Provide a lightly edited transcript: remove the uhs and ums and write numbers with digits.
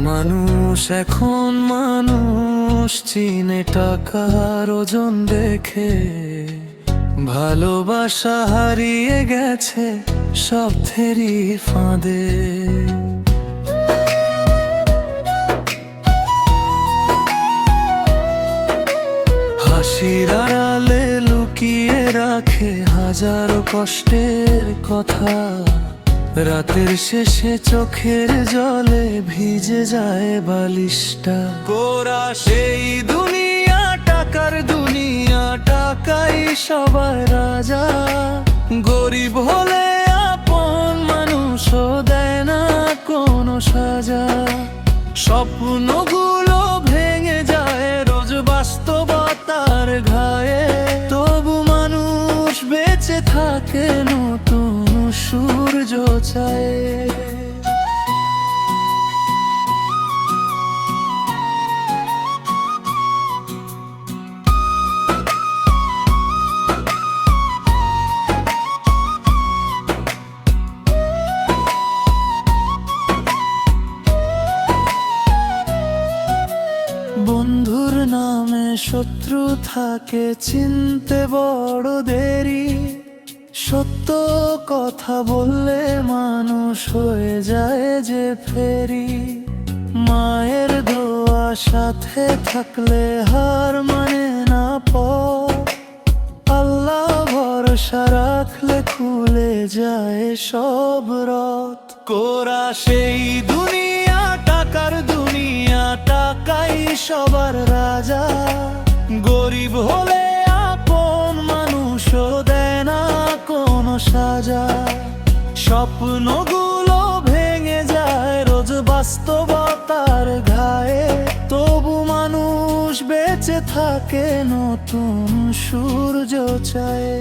মানুষ এখন মানুষ চিনে টাকার ওজন দেখে, ভালোবাসা হারিয়ে গেছে স্বার্থেরই ফাঁদে। হাসির আড়ালে লুকিয়ে রাখে হাজারো কষ্টের কথা, রাতের শেষে চোখের জলে ভিজে যায় বালিশটা। গোরা সেই দুনিয়া, টাকার দুনিয়া, টাকাই সবার রাজা। গরিব হলে আপন মানুষও দেয় না কোনো সাজা। স্বপ্নগুলো ভেঙে যায় রোজ বাস্তবতার ঘায়ে, তবু মানুষ বেঁচে থাকে নতুন সূর্য চায়। বন্ধুর নামে শত্রু থাকে চিনতে বড় দেরি, সত্য কথা বললে মানুষ হয়ে যায় যে ফেরি। মায়ের দোয়া সাথে থাকলে হার মানে না পথ, আল্লাহ ভরসা রাখলে খুলে যায় সব রথ। কোরা সেই দুনিয়া, টাকার দুনিয়া, টাকাই সবার রাজা। গরিব হলে আপন মানুষও দেয় না কোনো সাজা। স্বপ্নগুলো ভেঙে যায় রোজ বাস্তবতার ঘায়ে, তবু মানুষ বেঁচে থাকে নতুন সূর্য চায়।